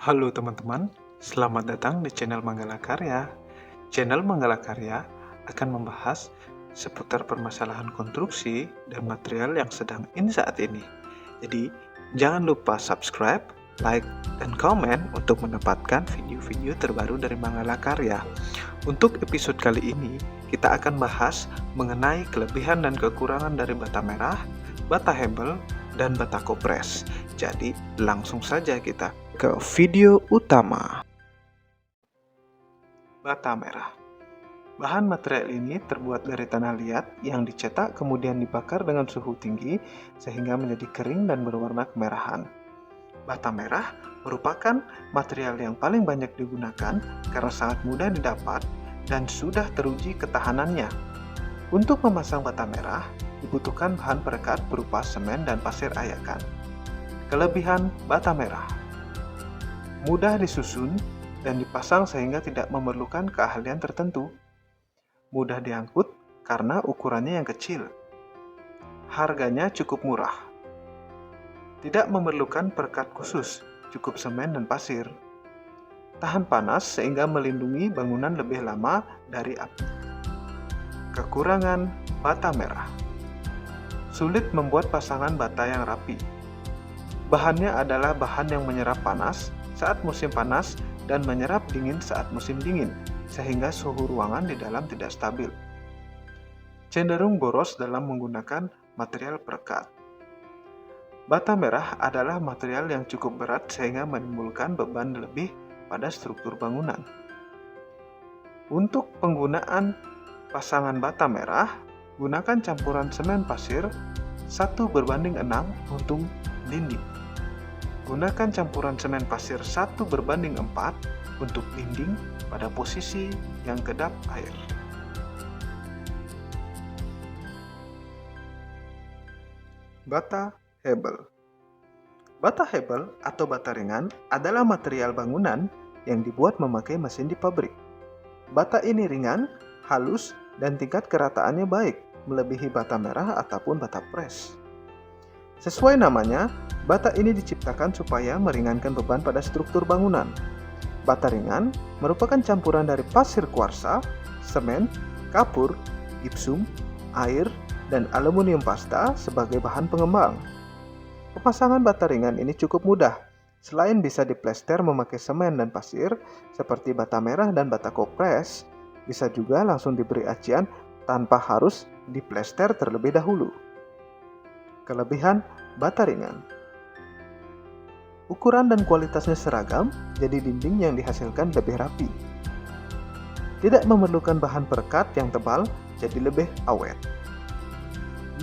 Halo teman-teman, selamat datang di channel Manggala Karya. Channel Manggala Karya akan membahas seputar permasalahan konstruksi dan material yang sedang in saat ini. Jadi, jangan lupa subscribe, like, dan komen untuk mendapatkan video-video terbaru dari Manggala Karya. Untuk episode kali ini, kita akan bahas mengenai kelebihan dan kekurangan dari bata merah, bata hebel, dan bata kopres. Jadi, langsung saja kita ke video utama. Bata merah. Bahan material ini terbuat dari tanah liat yang dicetak kemudian dibakar dengan suhu tinggi sehingga menjadi kering dan berwarna kemerahan. Bata merah merupakan material yang paling banyak digunakan karena sangat mudah didapat dan sudah teruji ketahanannya. Untuk memasang bata merah, dibutuhkan bahan perekat berupa semen dan pasir ayakan. Kelebihan bata merah: mudah disusun dan dipasang sehingga tidak memerlukan keahlian tertentu. Mudah diangkut karena ukurannya yang kecil. Harganya cukup murah. Tidak memerlukan perekat khusus, cukup semen dan pasir. Tahan panas sehingga melindungi bangunan lebih lama dari api. Kekurangan bata merah: sulit membuat pasangan bata yang rapi. Bahannya adalah bahan yang menyerap panas saat musim panas dan menyerap dingin saat musim dingin, sehingga suhu ruangan di dalam tidak stabil. Cenderung boros dalam menggunakan material perekat. Bata merah adalah material yang cukup berat sehingga menimbulkan beban lebih pada struktur bangunan. Untuk penggunaan pasangan bata merah, gunakan campuran semen pasir 1:6 untuk dinding. Gunakan campuran semen pasir 1:4 untuk dinding pada posisi yang kedap air. Bata hebel. Bata hebel atau bata ringan adalah material bangunan yang dibuat memakai mesin di pabrik. Bata ini ringan, halus, dan tingkat kerataannya baik, melebihi bata merah ataupun bata pres. Sesuai namanya, bata ini diciptakan supaya meringankan beban pada struktur bangunan. Bata ringan merupakan campuran dari pasir kuarsa, semen, kapur, gipsum, air, dan aluminium pasta sebagai bahan pengembang. Pemasangan bata ringan ini cukup mudah. Selain bisa diplester memakai semen dan pasir seperti bata merah dan bata kopres, bisa juga langsung diberi acian tanpa harus diplester terlebih dahulu. Kelebihan bata ringan: ukuran dan kualitasnya seragam, jadi dinding yang dihasilkan lebih rapi. Tidak memerlukan bahan perekat yang tebal, jadi lebih awet.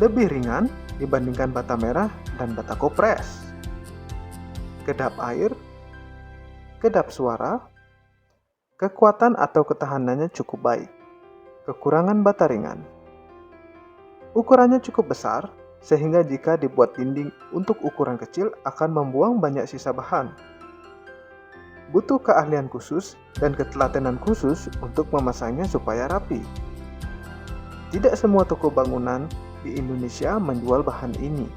Lebih ringan dibandingkan bata merah dan bata kopres. Kedap air, kedap suara, kekuatan atau ketahanannya cukup baik. Kekurangan bata ringan: ukurannya cukup besar, sehingga jika dibuat dinding untuk ukuran kecil akan membuang banyak sisa bahan. Butuh keahlian khusus dan ketelatenan khusus untuk memasangnya supaya rapi. Tidak semua toko bangunan di Indonesia menjual bahan ini.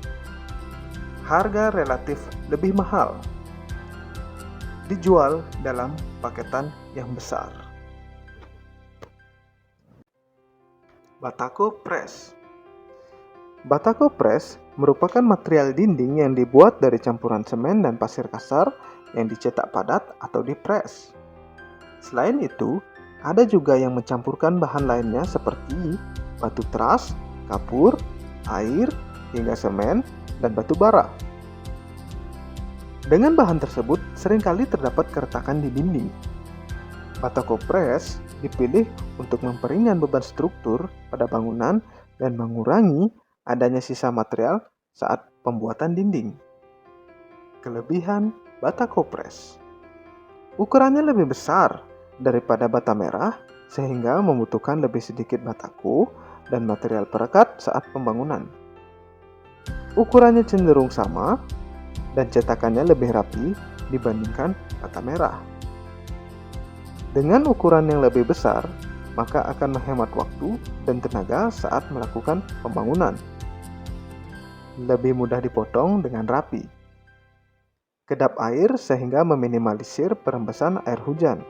Harga relatif lebih mahal. Dijual dalam paketan yang besar. Bata kopres. Bata kopres merupakan material dinding yang dibuat dari campuran semen dan pasir kasar yang dicetak padat atau dipres. Selain itu, ada juga yang mencampurkan bahan lainnya seperti batu teras, kapur, air, hingga semen, dan batu bara. Dengan bahan tersebut, seringkali terdapat keretakan di dinding. Bata kopres dipilih untuk memperingan beban struktur pada bangunan dan mengurangi adanya sisa material saat pembuatan dinding. Kelebihan bata kopres: ukurannya lebih besar daripada bata merah sehingga membutuhkan lebih sedikit bataku dan material perekat saat pembangunan. Ukurannya cenderung sama dan cetakannya lebih rapi dibandingkan bata merah. Dengan ukuran yang lebih besar, maka akan menghemat waktu dan tenaga saat melakukan pembangunan. Lebih mudah dipotong dengan rapi. Kedap air sehingga meminimalisir perembesan air hujan.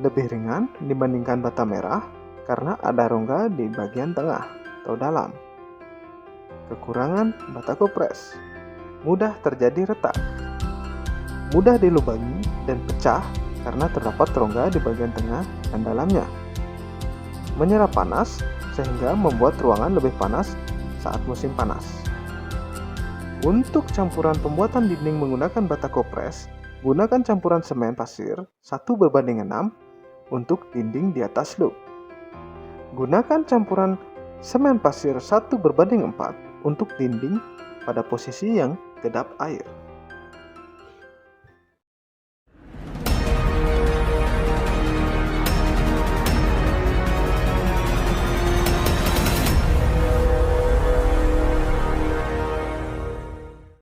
Lebih ringan dibandingkan bata merah karena ada rongga di bagian tengah atau dalam. Kekurangan bata kopres: mudah terjadi retak, mudah dilubangi dan pecah karena terdapat rongga di bagian tengah dan dalamnya. Menyerap panas sehingga membuat ruangan lebih panas saat musim panas. Untuk campuran pembuatan dinding menggunakan bata kopres, gunakan campuran semen pasir 1:6 untuk dinding di atas loop. Gunakan campuran semen pasir 1:4 untuk dinding pada posisi yang kedap air.